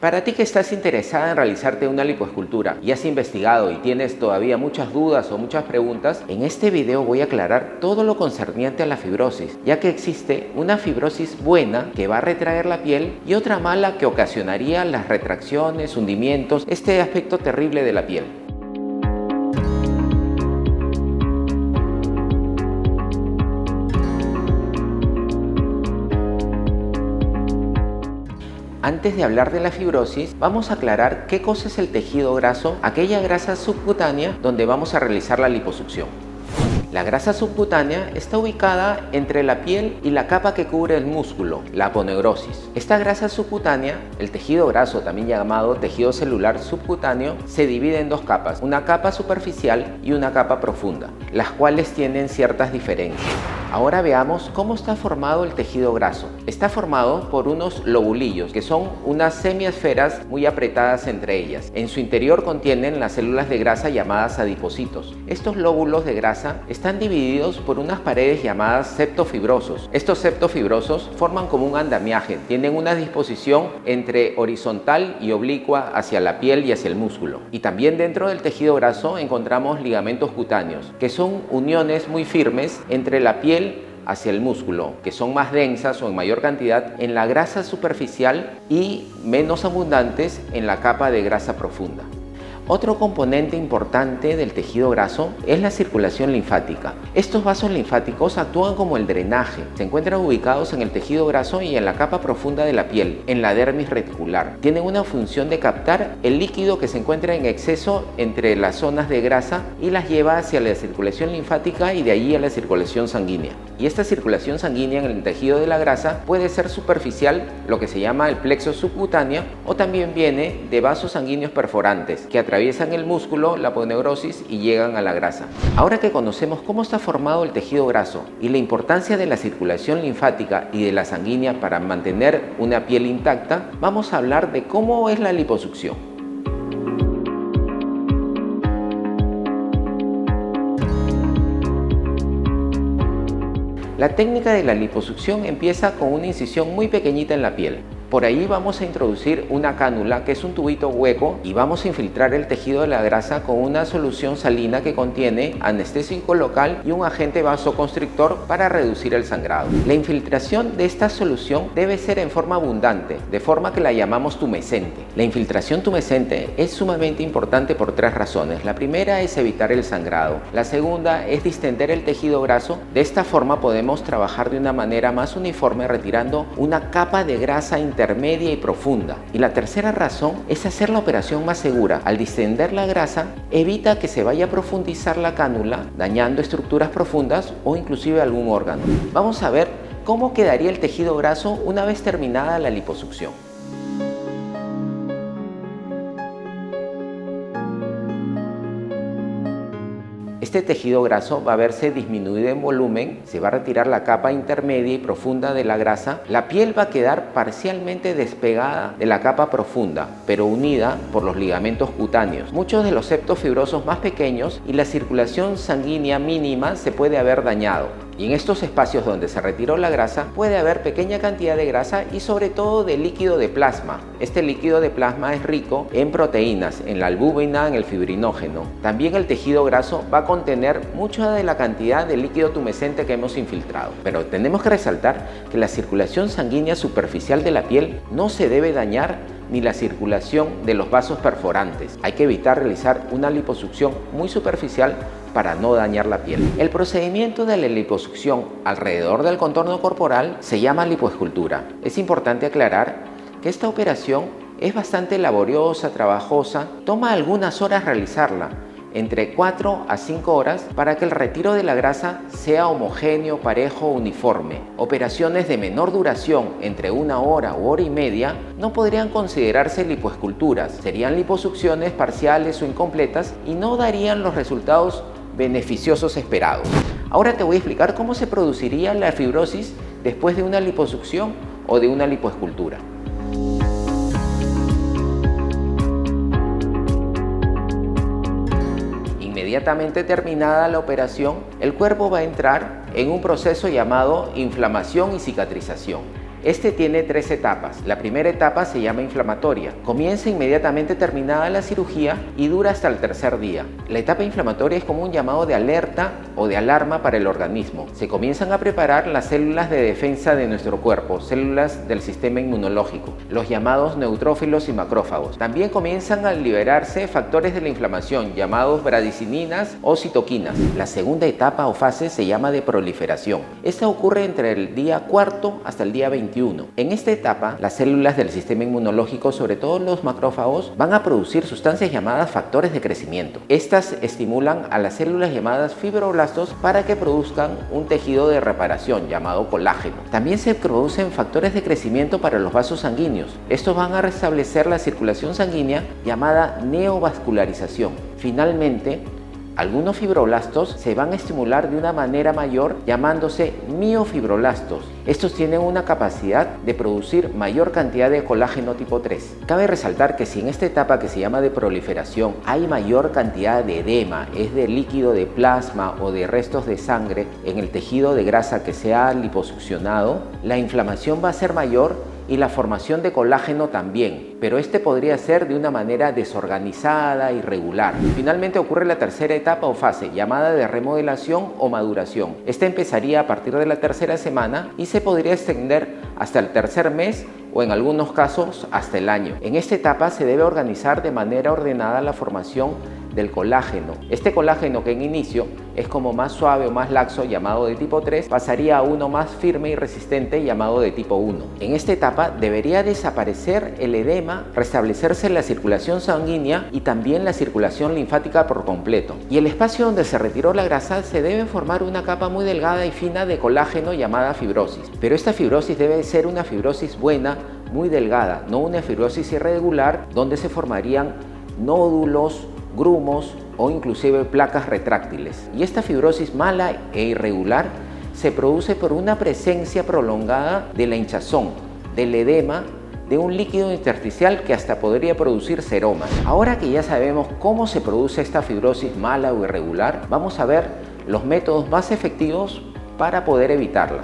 Para ti que estás interesada en realizarte una lipoescultura y has investigado y tienes todavía muchas dudas o muchas preguntas, en este video voy a aclarar todo lo concerniente a la fibrosis, ya que existe una fibrosis buena que va a retraer la piel y otra mala que ocasionaría las retracciones, hundimientos, este aspecto terrible de la piel. Antes de hablar de la fibrosis, vamos a aclarar qué cosa es el tejido graso, aquella grasa subcutánea donde vamos a realizar la liposucción. La grasa subcutánea está ubicada entre la piel y la capa que cubre el músculo, la aponeurosis. Esta grasa subcutánea, el tejido graso, también llamado tejido celular subcutáneo, se divide en dos capas, una capa superficial y una capa profunda, las cuales tienen ciertas diferencias. Ahora veamos cómo está formado el tejido graso. Está formado por unos lobulillos, que son unas semiesferas muy apretadas entre ellas. En su interior contienen las células de grasa llamadas adipocitos. Estos lóbulos de grasa están divididos por unas paredes llamadas septofibrosos. Estos septofibrosos forman como un andamiaje, tienen una disposición entre horizontal y oblicua hacia la piel y hacia el músculo. Y también dentro del tejido graso encontramos ligamentos cutáneos, que son uniones muy firmes entre la piel hacia el músculo, que son más densas o en mayor cantidad en la grasa superficial y menos abundantes en la capa de grasa profunda. Otro componente importante del tejido graso es la circulación linfática. Estos vasos linfáticos actúan como el drenaje. Se encuentran ubicados en el tejido graso y en la capa profunda de la piel, en la dermis reticular. Tienen una función de captar el líquido que se encuentra en exceso entre las zonas de grasa y las lleva hacia la circulación linfática y de allí a la circulación sanguínea. Y esta circulación sanguínea en el tejido de la grasa puede ser superficial, lo que se llama el plexo subcutáneo, o también viene de vasos sanguíneos perforantes que atraviesan el músculo, la aponeurosis y llegan a la grasa. Ahora que conocemos cómo está formado el tejido graso y la importancia de la circulación linfática y de la sanguínea para mantener una piel intacta, vamos a hablar de cómo es la liposucción. La técnica de la liposucción empieza con una incisión muy pequeñita en la piel. Por ahí vamos a introducir una cánula, que es un tubito hueco, y vamos a infiltrar el tejido de la grasa con una solución salina que contiene anestésico local y un agente vasoconstrictor para reducir el sangrado. La infiltración de esta solución debe ser en forma abundante, de forma que la llamamos tumescente. La infiltración tumescente es sumamente importante por tres razones. La primera es evitar el sangrado. La segunda es distender el tejido graso. De esta forma podemos trabajar de una manera más uniforme, retirando una capa de grasa intermedia y profunda. Y la tercera razón es hacer la operación más segura. Al distender la grasa, evita que se vaya a profundizar la cánula, dañando estructuras profundas o inclusive algún órgano. Vamos a ver cómo quedaría el tejido graso una vez terminada la liposucción. Este tejido graso va a verse disminuido en volumen, se va a retirar la capa intermedia y profunda de la grasa. La piel va a quedar parcialmente despegada de la capa profunda, pero unida por los ligamentos cutáneos. Muchos de los septos fibrosos más pequeños y la circulación sanguínea mínima se puede haber dañado. Y en estos espacios donde se retiró la grasa puede haber pequeña cantidad de grasa y sobre todo de líquido de plasma. Este líquido de plasma es rico en proteínas, en la albúmina, en el fibrinógeno. También el tejido graso va a contener mucha de la cantidad de líquido tumescente que hemos infiltrado. Pero tenemos que resaltar que la circulación sanguínea superficial de la piel no se debe dañar, ni la circulación de los vasos perforantes. Hay que evitar realizar una liposucción muy superficial para no dañar la piel. El procedimiento de la liposucción alrededor del contorno corporal se llama lipoescultura. Es importante aclarar que esta operación es bastante laboriosa, trabajosa, toma algunas horas realizarla, entre 4 a 5 horas, para que el retiro de la grasa sea homogéneo, parejo, uniforme. Operaciones de menor duración, entre 1 hora u hora y media, no podrían considerarse lipoesculturas. Serían liposucciones parciales o incompletas y no darían los resultados beneficiosos esperados. Ahora te voy a explicar cómo se produciría la fibrosis después de una liposucción o de una lipoescultura. Inmediatamente terminada la operación, el cuerpo va a entrar en un proceso llamado inflamación y cicatrización. Este tiene 3 etapas. La primera etapa se llama inflamatoria. Comienza inmediatamente terminada la cirugía y dura hasta el tercer día. La etapa inflamatoria es como un llamado de alerta o de alarma para el organismo. Se comienzan a preparar las células de defensa de nuestro cuerpo, células del sistema inmunológico, los llamados neutrófilos y macrófagos. También comienzan a liberarse factores de la inflamación, llamados bradicininas o citoquinas. La segunda etapa o fase se llama de proliferación. Esta ocurre entre el día cuarto hasta el día 21. En esta etapa, las células del sistema inmunológico, sobre todo los macrófagos, van a producir sustancias llamadas factores de crecimiento. Estas estimulan a las células llamadas fibroblastos para que produzcan un tejido de reparación llamado colágeno. También se producen factores de crecimiento para los vasos sanguíneos. Estos van a restablecer la circulación sanguínea llamada neovascularización. Finalmente, algunos fibroblastos se van a estimular de una manera mayor llamándose miofibroblastos. Estos tienen una capacidad de producir mayor cantidad de colágeno tipo 3. Cabe resaltar que si en esta etapa que se llama de proliferación hay mayor cantidad de edema, es de líquido de plasma o de restos de sangre en el tejido de grasa que se ha liposuccionado, la inflamación va a ser mayor y la formación de colágeno también, pero este podría ser de una manera desorganizada, irregular. Finalmente ocurre la tercera etapa o fase, llamada de remodelación o maduración. Esta empezaría a partir de la tercera semana y se podría extender hasta el tercer mes o en algunos casos hasta el año. En esta etapa se debe organizar de manera ordenada la formación del colágeno. Este colágeno que en inicio es como más suave o más laxo, llamado de tipo 3, pasaría a uno más firme y resistente, llamado de tipo 1. En esta etapa debería desaparecer el edema, restablecerse la circulación sanguínea y también la circulación linfática por completo. Y el espacio donde se retiró la grasa se debe formar una capa muy delgada y fina de colágeno llamada fibrosis. Pero esta fibrosis debe ser una fibrosis buena, muy delgada, no una fibrosis irregular donde se formarían nódulos, grumos o inclusive placas retráctiles. Y esta fibrosis mala e irregular se produce por una presencia prolongada de la hinchazón, del edema, de un líquido intersticial que hasta podría producir seromas. Ahora que ya sabemos cómo se produce esta fibrosis mala o irregular, vamos a ver los métodos más efectivos para poder evitarla.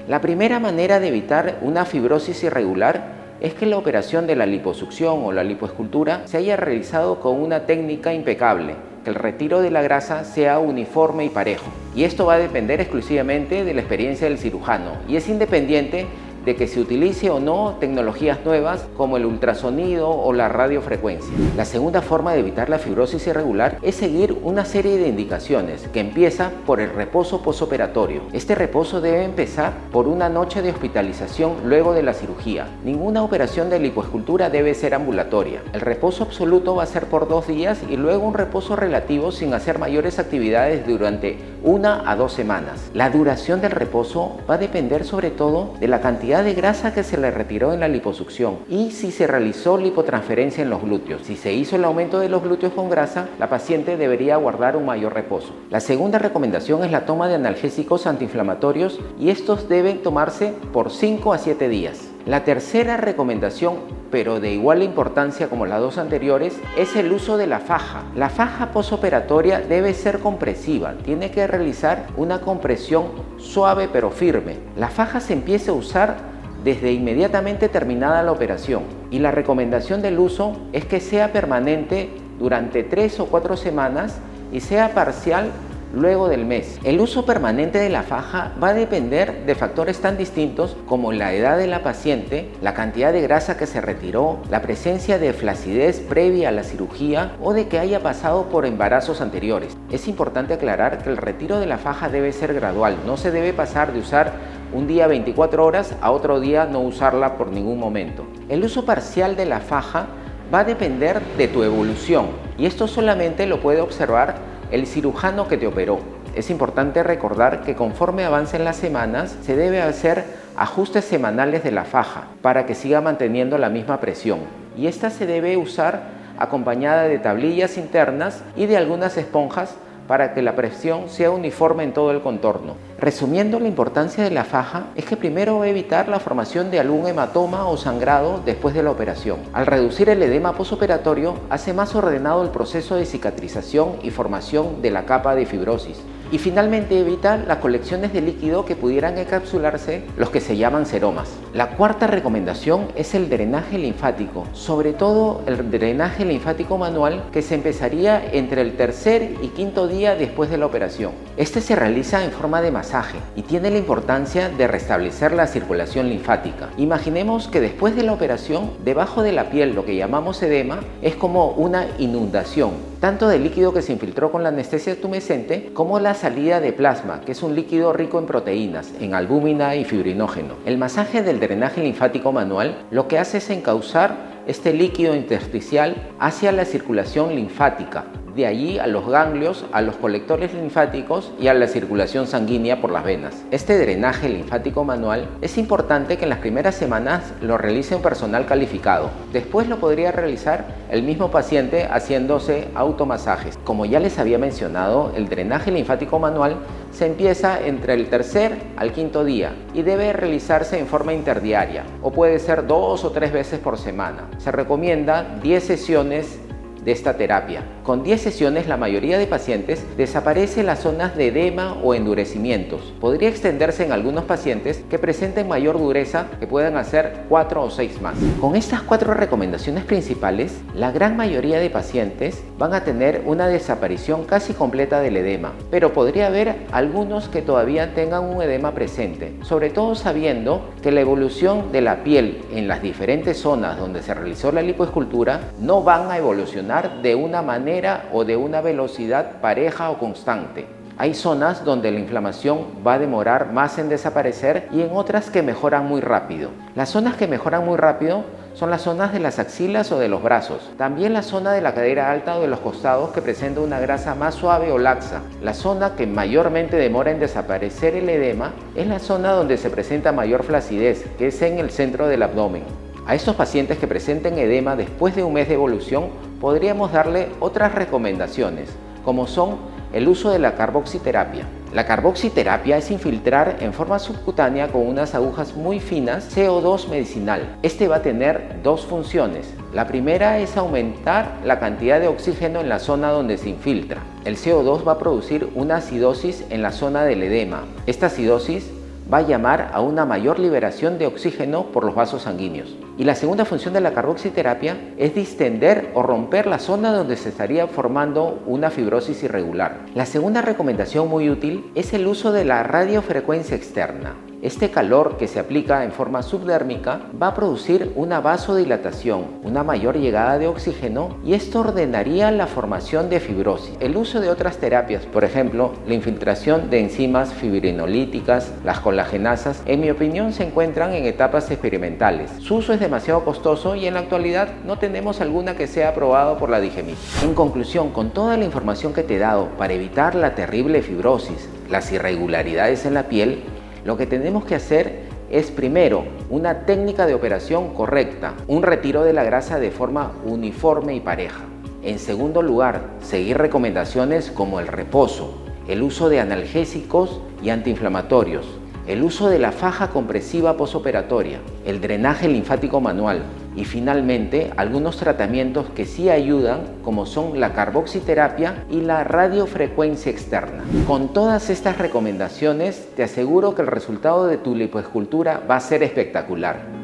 La primera manera de evitar una fibrosis irregular es que la operación de la liposucción o la lipoescultura se haya realizado con una técnica impecable, que el retiro de la grasa sea uniforme y parejo. Y esto va a depender exclusivamente de la experiencia del cirujano y es independiente de que se utilice o no tecnologías nuevas como el ultrasonido o la radiofrecuencia. La segunda forma de evitar la fibrosis irregular es seguir una serie de indicaciones que empieza por el reposo posoperatorio. Este reposo debe empezar por una noche de hospitalización luego de la cirugía. Ninguna operación de lipoescultura debe ser ambulatoria. El reposo absoluto va a ser por 2 días y luego un reposo relativo sin hacer mayores actividades durante 1 a 2 semanas. La duración del reposo va a depender sobre todo de la cantidad de grasa que se le retiró en la liposucción y si se realizó lipotransferencia en los glúteos. Si se hizo el aumento de los glúteos con grasa, la paciente debería guardar un mayor reposo. La segunda recomendación es la toma de analgésicos antiinflamatorios y estos deben tomarse por 5 a 7 días. La tercera recomendación, pero de igual importancia como las dos anteriores, es el uso de la faja. La faja posoperatoria debe ser compresiva, tiene que realizar una compresión suave pero firme. La faja se empieza a usar desde inmediatamente terminada la operación y la recomendación del uso es que sea permanente durante 3 o 4 semanas y sea parcial luego del mes. El uso permanente de la faja va a depender de factores tan distintos como la edad de la paciente, la cantidad de grasa que se retiró, la presencia de flacidez previa a la cirugía o de que haya pasado por embarazos anteriores. Es importante aclarar que el retiro de la faja debe ser gradual, no se debe pasar de usar un día 24 horas a otro día no usarla por ningún momento. El uso parcial de la faja va a depender de tu evolución y esto solamente lo puede observar el cirujano que te operó. Es importante recordar que conforme avancen las semanas se debe hacer ajustes semanales de la faja para que siga manteniendo la misma presión y esta se debe usar acompañada de tablillas internas y de algunas esponjas para que la presión sea uniforme en todo el contorno. Resumiendo, la importancia de la faja es que primero va a evitar la formación de algún hematoma o sangrado después de la operación. Al reducir el edema posoperatorio, hace más ordenado el proceso de cicatrización y formación de la capa de fibrosis. Y finalmente evita las colecciones de líquido que pudieran encapsularse, los que se llaman seromas. La cuarta recomendación es el drenaje linfático, sobre todo el drenaje linfático manual, que se empezaría entre el tercer y quinto día después de la operación. Este se realiza en forma de masaje y tiene la importancia de restablecer la circulación linfática. Imaginemos que después de la operación, debajo de la piel, lo que llamamos edema, es como una inundación, tanto del líquido que se infiltró con la anestesia tumescente como la salida de plasma, que es un líquido rico en proteínas, en albúmina y fibrinógeno. El masaje del drenaje linfático manual lo que hace es encauzar este líquido intersticial hacia la circulación linfática, de allí a los ganglios, a los colectores linfáticos y a la circulación sanguínea por las venas. Este drenaje linfático manual es importante que en las primeras semanas lo realice un personal calificado. Después lo podría realizar el mismo paciente haciéndose automasajes. Como ya les había mencionado, el drenaje linfático manual se empieza entre el tercer al quinto día y debe realizarse en forma interdiaria o puede ser 2 o 3 veces por semana. Se recomienda 10 sesiones de esta terapia. Con 10 sesiones la mayoría de pacientes desaparecen las zonas de edema o endurecimientos. Podría extenderse en algunos pacientes que presenten mayor dureza, que puedan hacer 4 o 6 más. Con estas 4 recomendaciones principales, la gran mayoría de pacientes van a tener una desaparición casi completa del edema, pero podría haber algunos que todavía tengan un edema presente, sobre todo sabiendo que la evolución de la piel en las diferentes zonas donde se realizó la lipoescultura no van a evolucionar de una manera o de una velocidad pareja o constante. Hay zonas donde la inflamación va a demorar más en desaparecer y en otras que mejoran muy rápido. Las zonas que mejoran muy rápido son las zonas de las axilas o de los brazos. También la zona de la cadera alta o de los costados que presenta una grasa más suave o laxa. La zona que mayormente demora en desaparecer el edema es la zona donde se presenta mayor flacidez, que es en el centro del abdomen. A estos pacientes que presenten edema después de un mes de evolución, podríamos darle otras recomendaciones, como son el uso de la carboxiterapia. La carboxiterapia es infiltrar en forma subcutánea con unas agujas muy finas CO2 medicinal. Este va a tener 2 funciones. La primera es aumentar la cantidad de oxígeno en la zona donde se infiltra. El CO2 va a producir una acidosis en la zona del edema. Esta acidosis va a llamar a una mayor liberación de oxígeno por los vasos sanguíneos. Y la segunda función de la carboxiterapia es distender o romper la zona donde se estaría formando una fibrosis irregular. La segunda recomendación muy útil es el uso de la radiofrecuencia externa. Este calor que se aplica en forma subdérmica va a producir una vasodilatación, una mayor llegada de oxígeno y esto ordenaría la formación de fibrosis. El uso de otras terapias, por ejemplo, la infiltración de enzimas fibrinolíticas, las colagenasas, en mi opinión se encuentran en etapas experimentales. Su uso es demasiado costoso y en la actualidad no tenemos alguna que sea aprobado por la DIGEMIT. En conclusión, con toda la información que te he dado para evitar la terrible fibrosis, las irregularidades en la piel, lo que tenemos que hacer es primero una técnica de operación correcta, un retiro de la grasa de forma uniforme y pareja. En segundo lugar, seguir recomendaciones como el reposo, el uso de analgésicos y antiinflamatorios, el uso de la faja compresiva posoperatoria, el drenaje linfático manual y finalmente algunos tratamientos que sí ayudan como son la carboxiterapia y la radiofrecuencia externa. Con todas estas recomendaciones te aseguro que el resultado de tu lipoescultura va a ser espectacular.